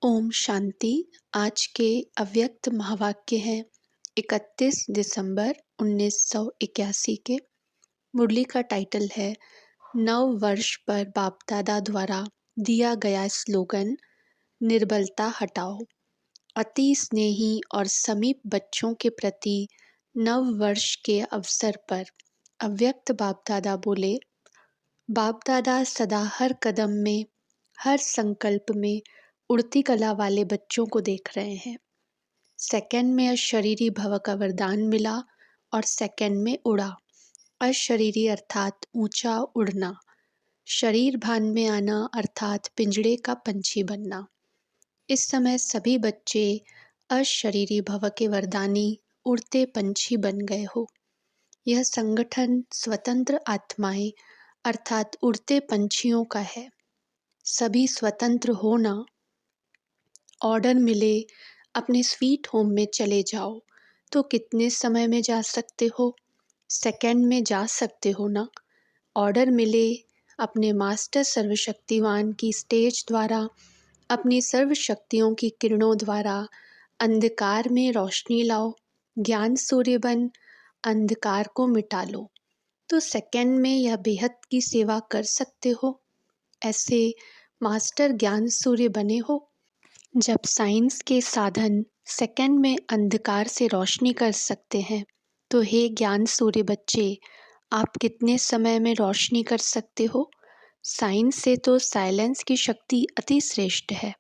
ओम शांति। आज के अव्यक्त महावाक्य हैं 31 दिसंबर 1981 के। मुरली का टाइटल है नव वर्ष पर बाप दादा द्वारा दिया गया स्लोगन, निर्बलता हटाओ। अति स्नेही और समीप बच्चों के प्रति नव वर्ष के अवसर पर अव्यक्त बाप दादा बोले, बाप दादा सदा हर कदम में, हर संकल्प में उड़ती कला वाले बच्चों को देख रहे हैं। सेकंड में अशरीरी भव का वरदान मिला और सेकंड में उड़ा। अशरीरी अर्थात ऊंचा उड़ना, शरीर भान में आना अर्थात पिंजड़े का पंछी बनना। इस समय सभी बच्चे अशरीरी भव के वरदानी उड़ते पंछी बन गए हो। यह संगठन स्वतंत्र आत्माएं अर्थात उड़ते पंछियों का है। सभी स्वतंत्र हो ना। ऑर्डर मिले अपने स्वीट होम में चले जाओ तो कितने समय में जा सकते हो? सेकंड में जा सकते हो ना। ऑर्डर मिले अपने मास्टर सर्वशक्तिवान की स्टेज द्वारा, अपनी सर्व शक्तियों की किरणों द्वारा अंधकार में रोशनी लाओ, ज्ञान सूर्य बन अंधकार को मिटा लो, तो सेकंड में यह बेहद की सेवा कर सकते हो। ऐसे मास्टर ज्ञान सूर्य बने हो। जब साइंस के साधन सेकंड में अंधकार से रोशनी कर सकते हैं, तो हे ज्ञान सूर्य बच्चे, आप कितने समय में रोशनी कर सकते हो? साइंस से तो साइलेंस की शक्ति अति श्रेष्ठ है।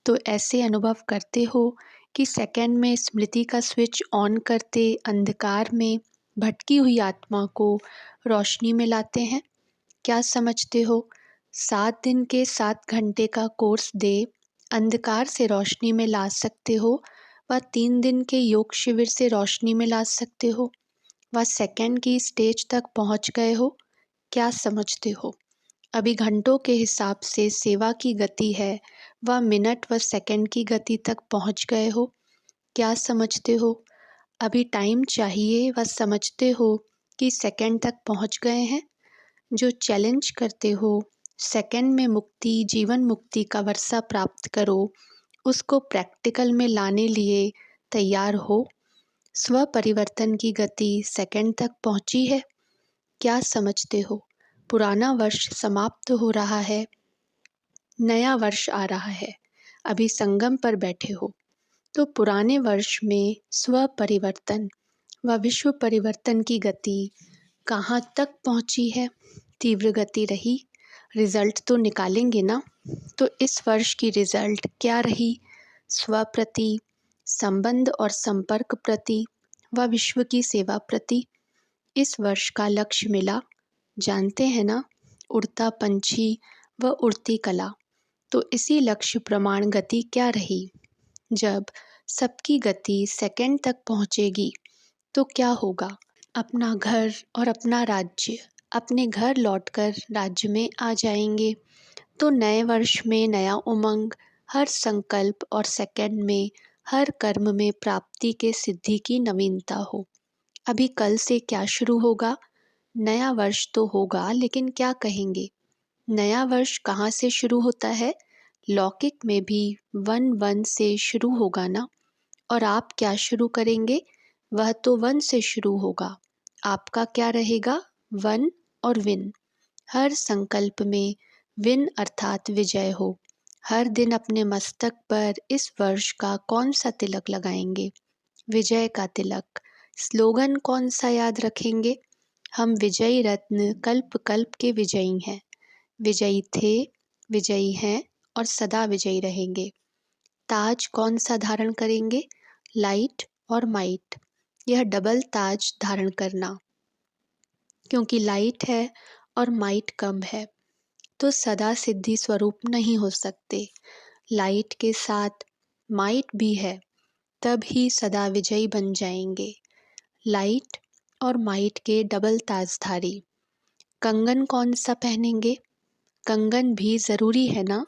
तो ऐसे अनुभव करते हो कि सेकंड में स्मृति का स्विच ऑन करते अंधकार में भटकी हुई आत्मा को रोशनी में लाते हैं। क्या समझते हो? 7 दिन के 7 घंटे का कोर्स दे अंधकार से रोशनी में ला सकते हो, व 3 दिन के योग शिविर से रोशनी में ला सकते हो, व सेकंड की स्टेज तक पहुंच गए हो। क्या समझते हो? अभी घंटों के हिसाब से सेवा की गति है, व मिनट व सेकंड की गति तक पहुंच गए हो। क्या समझते हो? अभी टाइम चाहिए व समझते हो कि सेकंड तक पहुंच गए हैं। जो चैलेंज करते हो सेकंड में मुक्ति, जीवन मुक्ति का वर्षा प्राप्त करो, उसको प्रैक्टिकल में लाने लिए तैयार हो। स्व परिवर्तन की गति सेकंड तक पहुंची है। क्या समझते हो? पुराना वर्ष समाप्त हो रहा है, नया वर्ष आ रहा है। अभी संगम पर बैठे हो, तो पुराने वर्ष में स्व परिवर्तन व विश्व परिवर्तन की गति कहाँ तक पहुंची है? तीव्र गति रही। रिजल्ट तो निकालेंगे ना। तो इस वर्ष की रिजल्ट क्या रही? स्व प्रति, संबंध और संपर्क प्रति व विश्व की सेवा प्रति। इस वर्ष का लक्ष्य मिला, जानते हैं ना, उड़ता पंछी व उड़ती कला। तो इसी लक्ष्य प्रमाण गति क्या रही? जब सबकी गति सेकंड तक पहुंचेगी तो क्या होगा? अपना घर और अपना राज्य, अपने घर लौटकर राज्य में आ जाएंगे। तो नए वर्ष में नया उमंग, हर संकल्प और सेकंड में हर कर्म में प्राप्ति के सिद्धि की नवीनता हो। अभी कल से क्या शुरू होगा? नया वर्ष तो होगा, लेकिन क्या कहेंगे? नया वर्ष कहाँ से शुरू होता है? लौकिक में भी 1-1 से शुरू होगा ना। और आप क्या शुरू करेंगे? वह तो 1 से शुरू होगा। आपका क्या रहेगा? 1 और विन। हर संकल्प में विन अर्थात विजय हो। हर दिन अपने मस्तक पर इस वर्ष का कौन सा तिलक लगाएंगे? विजय का तिलक। स्लोगन कौन सा याद रखेंगे? हम विजयी रत्न कल्प कल्प के विजयी हैं। विजयी थे, विजयी हैं और सदा विजयी रहेंगे। ताज कौन सा धारण करेंगे? लाइट और माइट। यह डबल ताज धारण करना, क्योंकि लाइट है और माइट कम है, तो सदा सिद्धि स्वरूप नहीं हो सकते। लाइट के साथ माइट भी है, तब ही सदा विजयी बन जाएंगे। लाइट और माइट के डबल ताजधारी। कंगन कौन सा पहनेंगे? कंगन भी ज़रूरी है ना।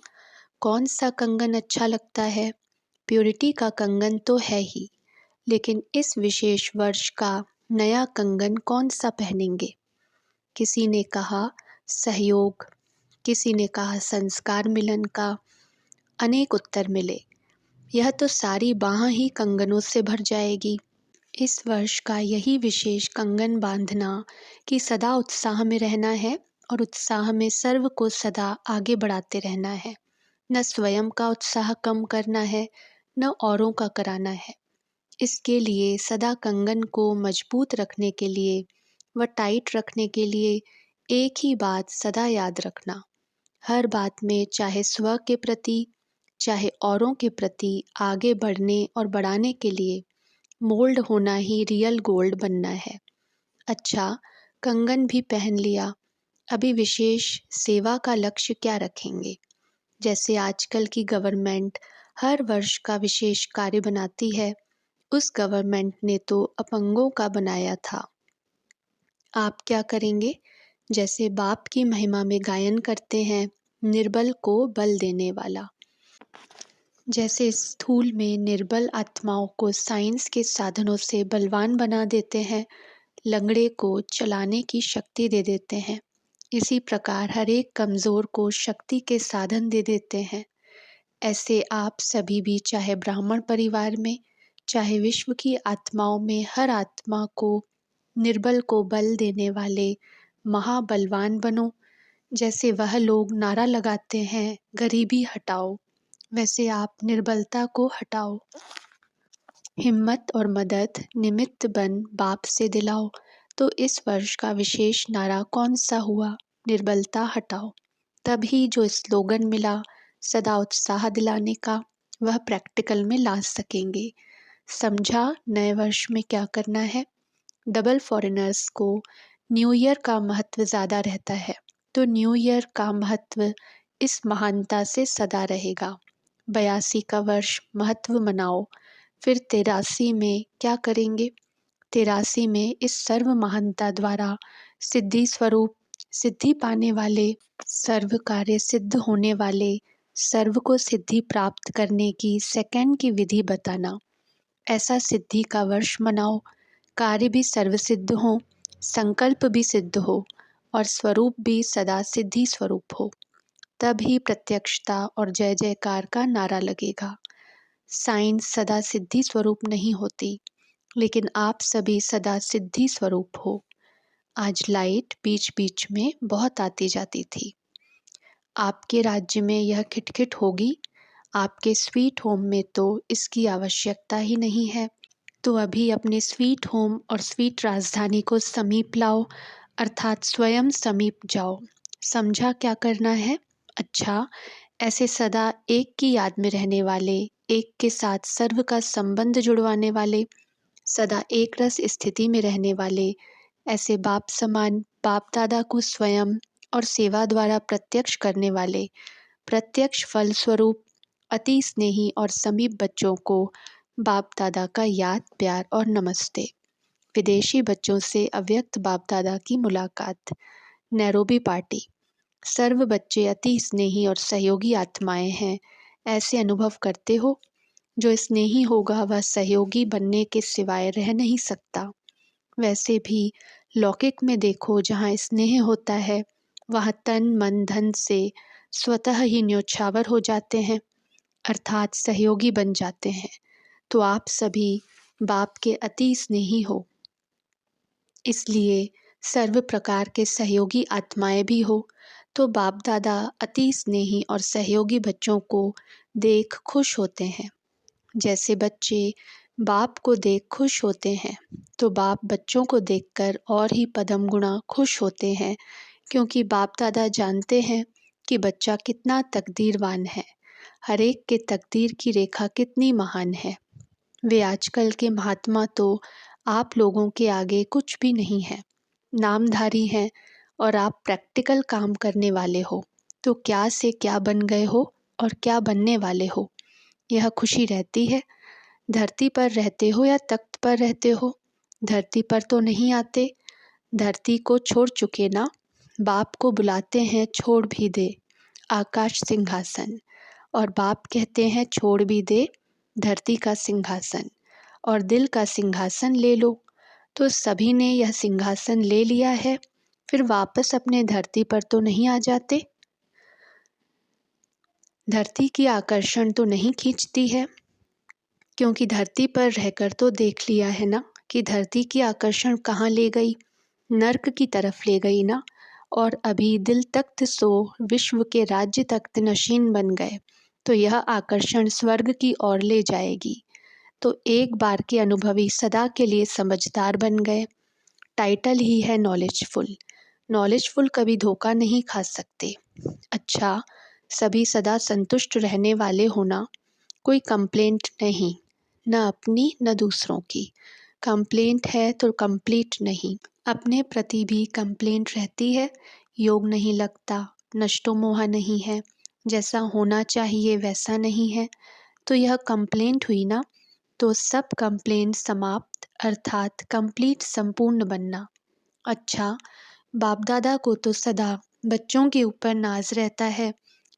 कौन सा कंगन अच्छा लगता है? प्योरिटी का कंगन तो है ही, लेकिन इस विशेष वर्ष का नया कंगन कौन सा पहनेंगे? किसी ने कहा सहयोग, किसी ने कहा संस्कार मिलन का। अनेक उत्तर मिले। यह तो सारी बाह ही कंगनों से भर जाएगी। इस वर्ष का यही विशेष कंगन बांधना कि सदा उत्साह में रहना है और उत्साह में सर्व को सदा आगे बढ़ाते रहना है। न स्वयं का उत्साह कम करना है, न औरों का कराना है। इसके लिए सदा कंगन को मजबूत रखने के लिए व टाइट रखने के लिए एक ही बात सदा याद रखना। हर बात में चाहे स्व के प्रति, चाहे औरों के प्रति आगे बढ़ने और बढ़ाने के लिए मोल्ड होना ही रियल गोल्ड बनना है। अच्छा, कंगन भी पहन लिया, अभी विशेष सेवा का लक्ष्य क्या रखेंगे? जैसे आजकल की गवर्नमेंट हर वर्ष का विशेष कार्य बनाती है, उस गवर्नमेंट ने तो अपंगों का बनाया था। आप क्या करेंगे? जैसे बाप की महिमा में गायन करते हैं, निर्बल को बल देने वाला। जैसे स्थूल में निर्बल आत्माओं को साइंस के साधनों से बलवान बना देते हैं, लंगड़े को चलाने की शक्ति दे देते हैं, इसी प्रकार हर एक कमज़ोर को शक्ति के साधन दे देते हैं। ऐसे आप सभी भी चाहे ब्राह्मण परिवार में, चाहे विश्व की आत्माओं में हर आत्मा को निर्बल को बल देने वाले महाबलवान बनो। जैसे वह लोग नारा लगाते हैं, गरीबी हटाओ, वैसे आप निर्बलता को हटाओ। हिम्मत और मदद निमित्त बन बाप से दिलाओ। तो इस वर्ष का विशेष नारा कौन सा हुआ? निर्बलता हटाओ। तभी जो स्लोगन मिला सदा उत्साह दिलाने का, वह प्रैक्टिकल में ला सकेंगे। समझा नए वर्ष में क्या करना है? डबल फॉरेनर्स को न्यू ईयर का महत्व ज़्यादा रहता है, तो न्यू ईयर का महत्व इस महानता से सदा रहेगा। 82 का वर्ष महत्व मनाओ। फिर 83 में क्या करेंगे? 83 में इस सर्व महानता द्वारा सिद्धि स्वरूप, सिद्धि पाने वाले, सर्व कार्य सिद्ध होने वाले, सर्व को सिद्धि प्राप्त करने की सेकंड की विधि बताना। ऐसा सिद्धि का वर्ष मनाओ, कार्य भी सर्व सिद्ध हो, संकल्प भी सिद्ध हो और स्वरूप भी सदा सिद्धि स्वरूप हो। तब ही प्रत्यक्षता और जय जयकार का नारा लगेगा। साइंस सदा सिद्धि स्वरूप नहीं होती, लेकिन आप सभी सदा सिद्धि स्वरूप हो। आज लाइट बीच बीच में बहुत आती जाती थी। आपके राज्य में यह खिटखिट होगी, आपके स्वीट होम में तो इसकी आवश्यकता ही नहीं है। तो अभी अपने स्वीट होम और स्वीट राजधानी को समीप लाओ, अर्थात स्वयं समीप जाओ। समझा क्या करना है? अच्छा, ऐसे सदा एक की याद में रहने वाले, एक के साथ सर्व का संबंध जुड़वाने वाले, सदा एक रस स्थिति में रहने वाले, ऐसे बाप समान बाप दादा को स्वयं और सेवा द्वारा प्रत्यक्ष करने वाले, प्रत्यक्ष फल स्वरूप अति स्नेही और समीप बच्चों को बाप दादा का याद प्यार और नमस्ते। विदेशी बच्चों से अव्यक्त बाप दादा की मुलाकात। Nairobi party. सर्व बच्चे अति स्नेही और सहयोगी आत्माएं हैं, ऐसे अनुभव करते हो? जो स्नेही होगा वह सहयोगी बनने के सिवाय रह नहीं सकता। वैसे भी लौकिक में देखो, जहाँ स्नेह होता है वहाँ तन मन धन से स्वतः ही न्योछावर हो जाते हैं, अर्थात सहयोगी बन जाते हैं। तो आप सभी बाप के अति स्नेही हो, इसलिए सर्व प्रकार के सहयोगी आत्माएं भी हो। तो बाप दादा अति स्नेही और सहयोगी बच्चों को देख खुश होते हैं। जैसे बच्चे बाप को देख खुश होते हैं, तो बाप बच्चों को देखकर और ही पदम गुणा खुश होते हैं, क्योंकि बाप दादा जानते हैं कि बच्चा कितना तकदीरवान है, हर एक के तकदीर की रेखा कितनी महान है। वे आजकल के महात्मा तो आप लोगों के आगे कुछ भी नहीं है, नामधारी हैं, और आप प्रैक्टिकल काम करने वाले हो। तो क्या से क्या बन गए हो और क्या बनने वाले हो, यह खुशी रहती है। धरती पर रहते हो या तख्त पर रहते हो, धरती पर तो नहीं आते, धरती को छोड़ चुके ना। बाप को बुलाते हैं छोड़ भी दे आकाश सिंहासन, और बाप कहते हैं छोड़ भी दे धरती का सिंहासन और दिल का सिंहासन ले लो। तो सभी ने यह सिंहासन ले लिया है, फिर वापस अपने धरती पर तो नहीं आ जाते। धरती की आकर्षण तो नहीं खींचती है, क्योंकि धरती पर रहकर तो देख लिया है ना कि धरती की आकर्षण कहाँ ले गई, नर्क की तरफ ले गई ना। और अभी दिल तख्त सो विश्व के राज्य तख्त नशीन बन गए, तो यह आकर्षण स्वर्ग की ओर ले जाएगी। तो एक बार के अनुभवी सदा के लिए समझदार बन गए। टाइटल ही है नॉलेजफुल। नॉलेजफुल कभी धोखा नहीं खा सकते। अच्छा, सभी सदा संतुष्ट रहने वाले होना, कोई कंप्लेंट नहीं, न अपनी न दूसरों की। कंप्लेंट है तो कंप्लीट नहीं। अपने प्रति भी कंप्लेंट रहती है, योग नहीं लगता, नष्टो मोह नहीं है, जैसा होना चाहिए वैसा नहीं है, तो यह कंप्लेंट हुई ना। तो सब कंप्लेंट समाप्त, अर्थात कंप्लीट, संपूर्ण बनना। अच्छा, बाप दादा को तो सदा बच्चों के ऊपर नाज रहता है।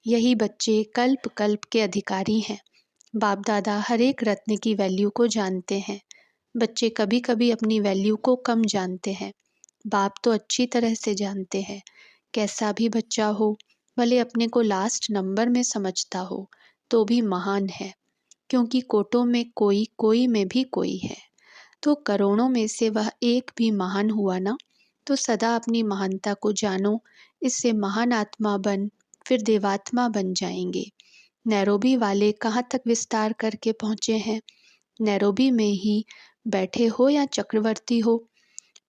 यही बच्चे कल्प कल्प के अधिकारी हैं। बाप दादा हर एक रत्न की वैल्यू को जानते हैं। बच्चे कभी कभी अपनी वैल्यू को कम जानते हैं। बाप तो अच्छी तरह से जानते हैं। कैसा भी बच्चा हो, भले अपने को लास्ट नंबर में समझता हो, तो भी महान है, क्योंकि कोटों में कोई, कोई में भी कोई है। तो करोड़ों में से वह एक भी महान हुआ ना। तो सदा अपनी महानता को जानो, इससे महान आत्मा बन फिर देवात्मा बन जाएंगे। नैरोबी वाले कहाँ तक विस्तार करके पहुँचे हैं? नैरोबी में ही बैठे हो या चक्रवर्ती हो,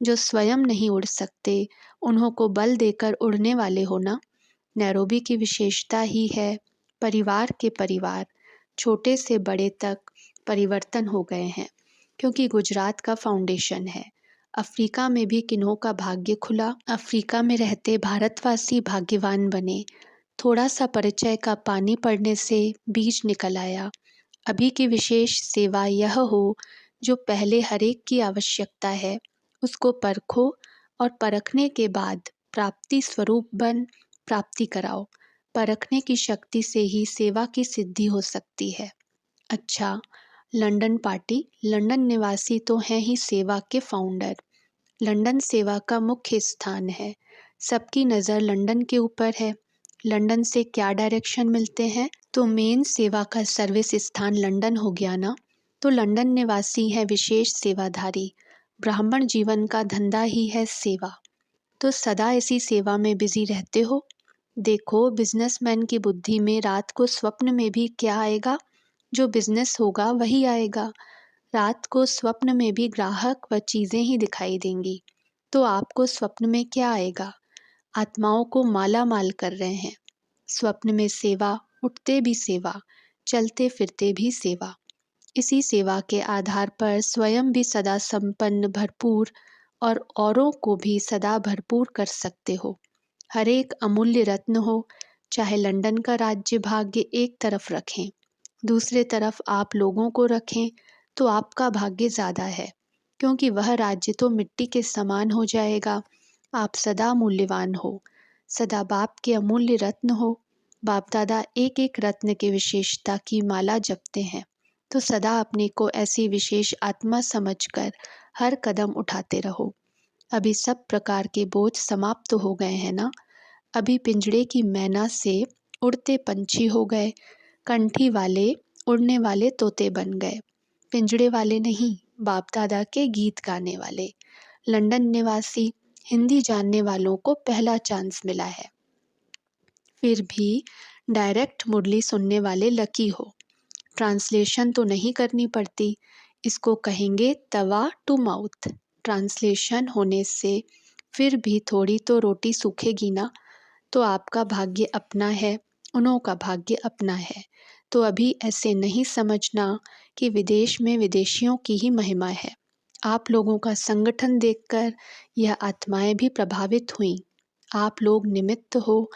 जो स्वयं नहीं उड़ सकते, उन्हों को बल देकर उड़ने वाले हो ना। नैरोबी की विशेषता ही है परिवार के परिवार, छोटे से बड़े तक परिवर्तन हो गए हैं, क्योंकि गुजरात का फाउंडेशन है। अफ्रीका में भी किन्हों का भाग्य खुला, अफ्रीका में रहते भारतवासी भाग्यवान बने। थोड़ा सा परिचय का पानी पड़ने से बीज निकल आया। अभी की विशेष सेवा यह हो, जो पहले हरेक की आवश्यकता है उसको परखो, और परखने के बाद प्राप्ति स्वरूप बन प्राप्ति कराओ। परखने की शक्ति से ही सेवा की सिद्धि हो सकती है। अच्छा, लंदन पार्टी, लंदन निवासी तो हैं ही सेवा के फाउंडर। लंदन सेवा का मुख्य स्थान है। सबकी नज़र लंदन के ऊपर है। लंदन से क्या डायरेक्शन मिलते हैं? तो मेन सेवा का सर्विस स्थान लंदन हो गया ना। तो लंदन निवासी है विशेष सेवाधारी। ब्राह्मण जीवन का धंधा ही है सेवा। तो सदा इसी सेवा में बिजी रहते हो। देखो, बिजनेसमैन की बुद्धि में रात को स्वप्न में भी क्या आएगा? जो बिजनेस होगा वही आएगा। रात को स्वप्न में भी ग्राहक व चीज़ें ही दिखाई देंगी। तो आपको स्वप्न में क्या आएगा? आत्माओं को माला माल कर रहे हैं। स्वप्न में सेवा, उठते भी सेवा, चलते फिरते भी सेवा। इसी सेवा के आधार पर स्वयं भी सदा संपन्न भरपूर और औरों को भी सदा भरपूर कर सकते हो। हर एक अमूल्य रत्न हो, चाहे लंदन का राज्य भाग्य एक तरफ रखें, दूसरे तरफ आप लोगों को रखें, तो आपका भाग्य ज़्यादा है, क्योंकि वह राज्य तो मिट्टी के समान हो जाएगा। आप सदा मूल्यवान हो, सदा बाप के अमूल्य रत्न हो। बाप दादा एक एक रत्न के विशेषता की माला जपते हैं। तो सदा अपने को ऐसी विशेष आत्मा समझकर हर कदम उठाते रहो। अभी सब प्रकार के बोझ समाप्त तो हो गए हैं ना। अभी पिंजड़े की मैना से उड़ते पंछी हो गए, कंठी वाले उड़ने वाले तोते बन गए। पिंजड़े वाले नहीं, बाप दादा के गीत गाने वाले। लंदन निवासी हिंदी जानने वालों को पहला चांस मिला है। फिर भी डायरेक्ट मुरली सुनने वाले लकी हो। ट्रांसलेशन तो नहीं करनी पड़ती, इसको कहेंगे तवा टू माउथ। ट्रांसलेशन होने से फिर भी थोड़ी तो रोटी सूखेगी ना। तो आपका भाग्य अपना है, उन्हों का भाग्य अपना है। तो अभी ऐसे नहीं समझना कि विदेश में विदेशियों की ही महिमा है। आप लोगों का संगठन देखकर यह आत्माएं भी प्रभावित हुईं। आप लोग निमित्त हो,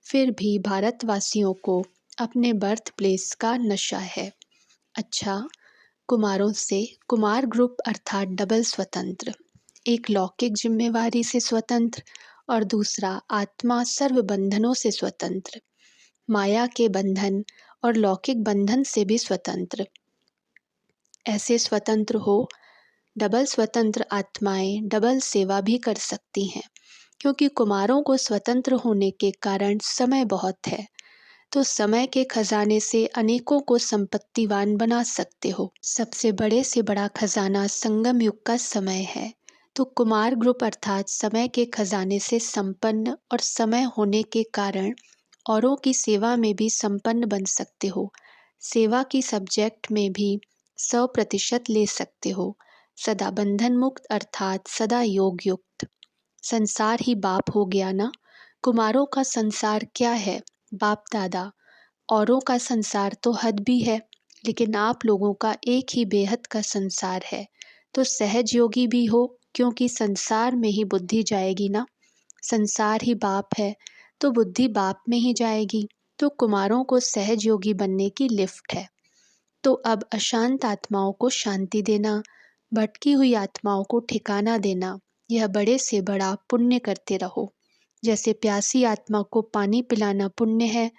फिर भी भारतवासियों को अपने बर्थ प्लेस का नशा है। अच्छा, कुमारों से कुमार ग्रुप अर्थात डबल स्वतंत्र, एक लौकिक जिम्मेवारी से स्वतंत्र और दूसरा आत्मा सर्व बंधनों से स्वतंत्र, माया के बंधन और लौकिक बंधन से भी स्वतंत्र। ऐसे स्वतंत्र हो, डबल स्वतंत्र आत्माएं डबल सेवा भी कर सकती हैं, क्योंकि कुमारों को स्वतंत्र होने के कारण समय बहुत है। तो समय के खजाने से अनेकों को संपत्तिवान बना सकते हो। सबसे बड़े से बड़ा खजाना संगम युग का समय है। तो कुमार ग्रुप अर्थात समय के खजाने से संपन्न और समय होने के कारण औरों की सेवा में भी संपन्न बन सकते हो। सेवा की सब्जेक्ट में भी 100% ले सकते हो। सदा बंधन मुक्त अर्थात सदा योग युक्त। संसार ही बाप हो गया ना। कुमारों का संसार क्या है? बाप दादा। औरों का संसार तो हद भी है, लेकिन आप लोगों का एक ही बेहद का संसार है। तो सहज योगी भी हो, क्योंकि संसार में ही बुद्धि जाएगी ना। संसार ही बाप है, तो बुद्धि बाप में ही जाएगी। तो कुमारों को सहज योगी बनने की लिफ्ट है। तो अब अशांत आत्माओं को शांति देना, भटकी हुई आत्माओं को ठिकाना देना, यह बड़े से बड़ा पुण्य करते रहो। जैसे प्यासी आत्मा को पानी पिलाना पुण्य है,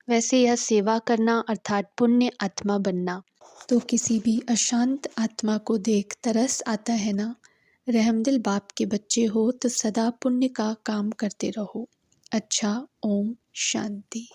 वैसे यह सेवा करना अर्थात पुण्य आत्मा बनना। तो किसी भी अशांत आत्मा को देख तरस आता है ना। रहमदिल बाप के बच्चे हो तो सदा पुण्य का काम करते रहो। अच्छा, ओम शांति।